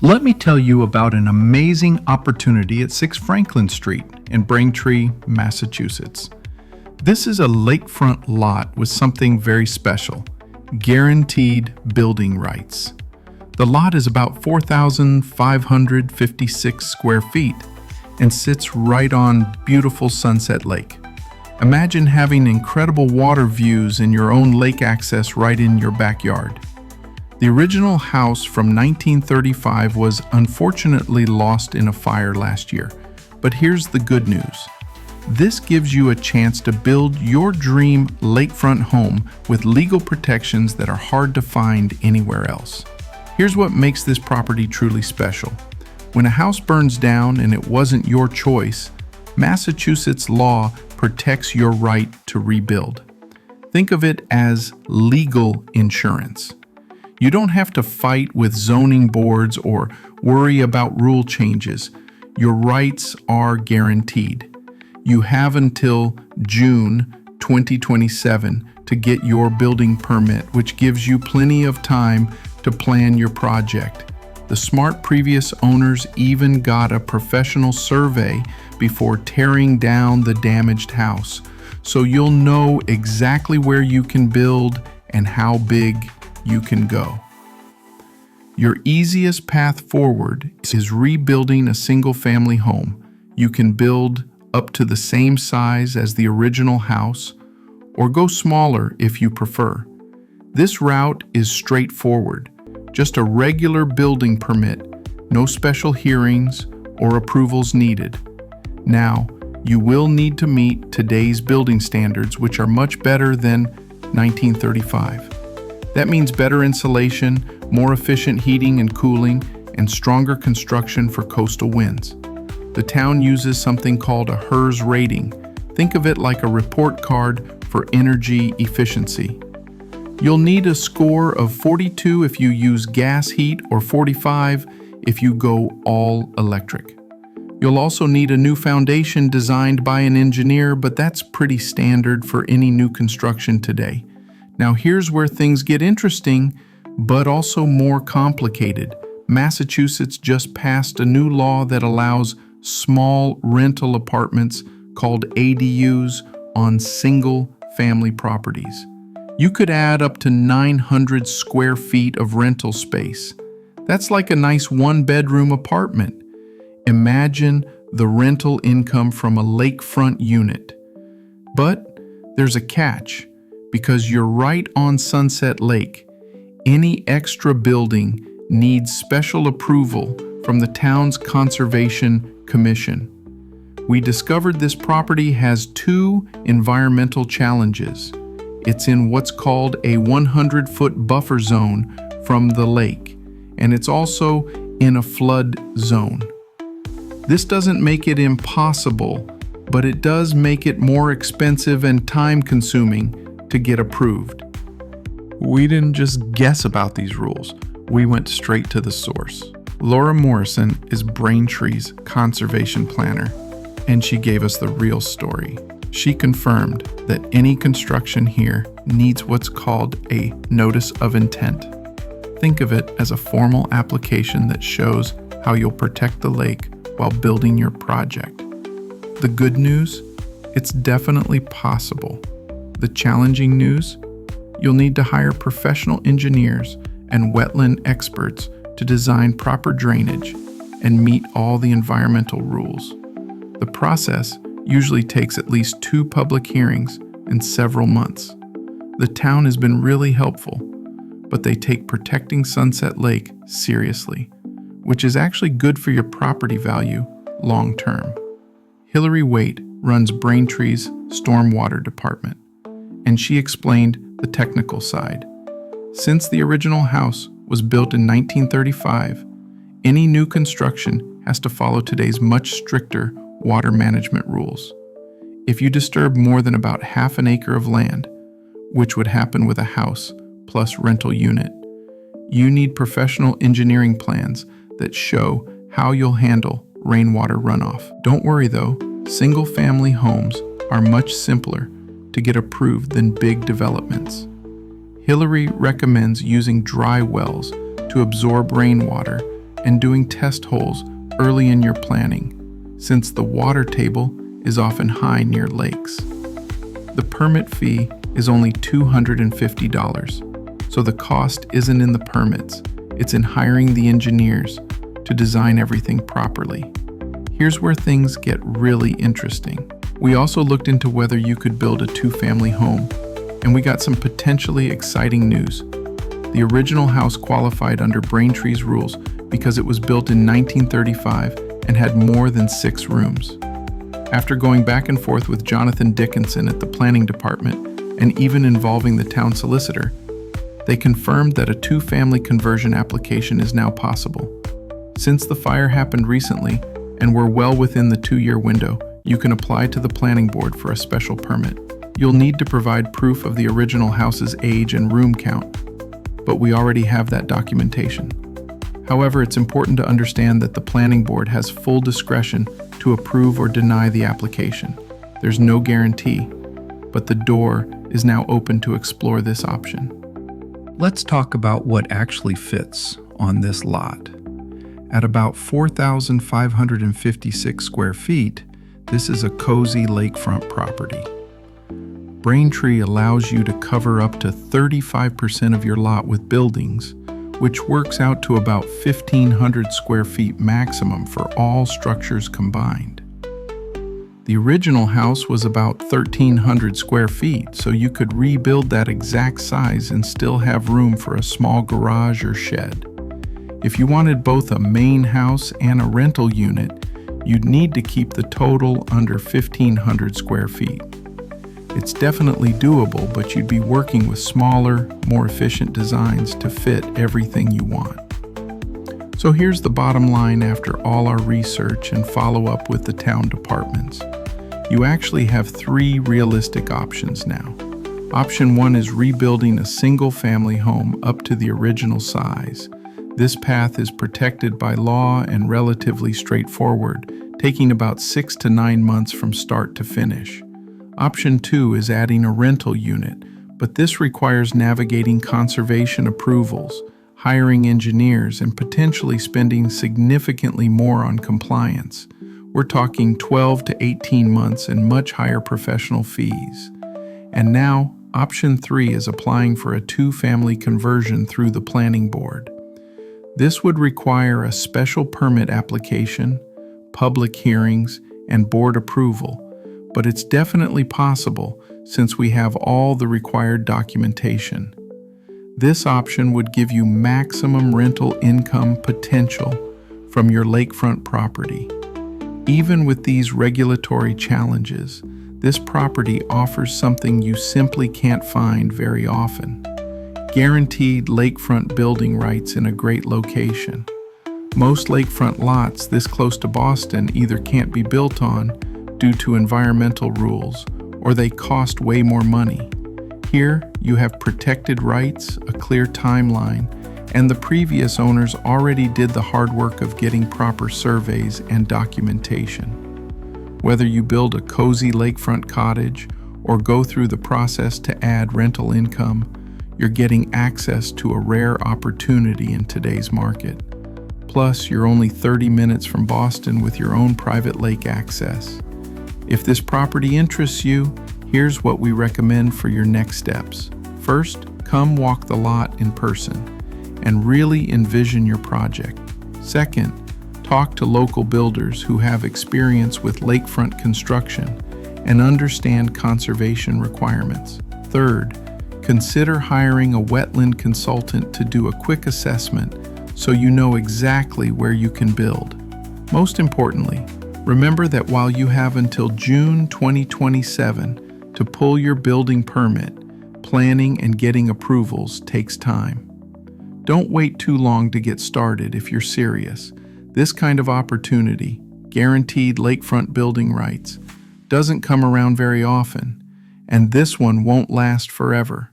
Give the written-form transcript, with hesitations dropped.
Let me tell you about an amazing opportunity at 6 Franklin Street in Braintree, Massachusetts. This is a lakefront lot with something very special: guaranteed building rights. The lot is about 4,556 square feet and sits right on beautiful Sunset Lake. Imagine having incredible water views and your own lake access right in your backyard. The original house from 1935 was unfortunately lost in a fire last year, but here's the good news. This gives you a chance to build your dream lakefront home with legal protections that are hard to find anywhere else. Here's what makes this property truly special. When a house burns down and it wasn't your choice, Massachusetts law protects your right to rebuild. Think of it as legal insurance. You don't have to fight with zoning boards or worry about rule changes. Your rights are guaranteed. You have until June 2027 to get your building permit, which gives you plenty of time to plan your project. The smart previous owners even got a professional survey before tearing down the damaged house, so you'll know exactly where you can build and how big you can go. Your easiest path forward is rebuilding a single-family home. You can build up to the same size as the original house, or go smaller if you prefer. This route is straightforward. Just a regular building permit, no special hearings or approvals needed. Now, you will need to meet today's building standards, which are much better than 1935. That means better insulation, more efficient heating and cooling, and stronger construction for coastal winds. The town uses something called a HERS rating. Think of it like a report card for energy efficiency. You'll need a score of 42 if you use gas heat or 45 if you go all electric. You'll also need a new foundation designed by an engineer, but that's pretty standard for any new construction today. Now here's where things get interesting, but also more complicated. Massachusetts just passed a new law that allows small rental apartments called ADUs on single-family properties. You could add up to 900 square feet of rental space. That's like a nice one-bedroom apartment. Imagine the rental income from a lakefront unit. But there's a catch. Because you're right on Sunset Lake, any extra building needs special approval from the town's Conservation Commission. We discovered this property has 2 environmental challenges. It's in what's called a 100-foot buffer zone from the lake, and it's also in a flood zone. This doesn't make it impossible, but it does make it more expensive and time-consuming to get approved. We didn't just guess about these rules, we went straight to the source. Laura Morrison is Braintree's conservation planner, and she gave us the real story. She confirmed that any construction here needs what's called a notice of intent. Think of it as a formal application that shows how you'll protect the lake while building your project. The good news? It's definitely possible. The challenging news? You'll need to hire professional engineers and wetland experts to design proper drainage and meet all the environmental rules. The process usually takes at least 2 public hearings and several months. The town has been really helpful, but they take protecting Sunset Lake seriously, which is actually good for your property value long term. Hillary Waite runs Braintree's stormwater department, and she explained the technical side. Since the original house was built in 1935, any new construction has to follow today's much stricter water management rules. If you disturb more than about half an acre of land, which would happen with a house plus rental unit, you need professional engineering plans that show how you'll handle rainwater runoff. Don't worry though, single-family homes are much simpler to get approved than big developments. Hillary recommends using dry wells to absorb rainwater and doing test holes early in your planning, since the water table is often high near lakes. The permit fee is only $250, so the cost isn't in the permits, it's in hiring the engineers to design everything properly. Here's where things get really interesting. We also looked into whether you could build a two-family home, and we got some potentially exciting news. The original house qualified under Braintree's rules because it was built in 1935 and had more than 6 rooms. After going back and forth with Jonathan Dickinson at the planning department and even involving the town solicitor, they confirmed that a two-family conversion application is now possible. Since the fire happened recently and we're well within the 2-year window, you can apply to the planning board for a special permit. You'll need to provide proof of the original house's age and room count, but we already have that documentation. However, it's important to understand that the planning board has full discretion to approve or deny the application. There's no guarantee, but the door is now open to explore this option. Let's talk about what actually fits on this lot. At about 4,556 square feet, this is a cozy lakefront property. Braintree allows you to cover up to 35% of your lot with buildings, which works out to about 1,500 square feet maximum for all structures combined. The original house was about 1,300 square feet, so you could rebuild that exact size and still have room for a small garage or shed. If you wanted both a main house and a rental unit, you'd need to keep the total under 1,500 square feet. It's definitely doable, but you'd be working with smaller, more efficient designs to fit everything you want. So here's the bottom line after all our research and follow-up with the town departments. You actually have 3 realistic options now. Option 1 is rebuilding a single-family home up to the original size. This path is protected by law and relatively straightforward, taking about 6 to 9 months from start to finish. Option 2 is adding a rental unit, but this requires navigating conservation approvals, hiring engineers, and potentially spending significantly more on compliance. We're talking 12 to 18 months and much higher professional fees. And now, option 3 is applying for a 2-family conversion through the planning board. This would require a special permit application, public hearings, and board approval, but it's definitely possible since we have all the required documentation. This option would give you maximum rental income potential from your lakefront property. Even with these regulatory challenges, this property offers something you simply can't find very often: guaranteed lakefront building rights in a great location. Most lakefront lots this close to Boston either can't be built on due to environmental rules, or they cost way more money. Here, you have protected rights, a clear timeline, and the previous owners already did the hard work of getting proper surveys and documentation. Whether you build a cozy lakefront cottage or go through the process to add rental income, you're getting access to a rare opportunity in today's market. Plus, you're only 30 minutes from Boston with your own private lake access. If this property interests you, here's what we recommend for your next steps. First, come walk the lot in person and really envision your project. Second, talk to local builders who have experience with lakefront construction and understand conservation requirements. Third, consider hiring a wetland consultant to do a quick assessment so you know exactly where you can build. Most importantly, remember that while you have until June 2027 to pull your building permit, planning and getting approvals takes time. Don't wait too long to get started if you're serious. This kind of opportunity, guaranteed lakefront building rights, doesn't come around very often, and this one won't last forever.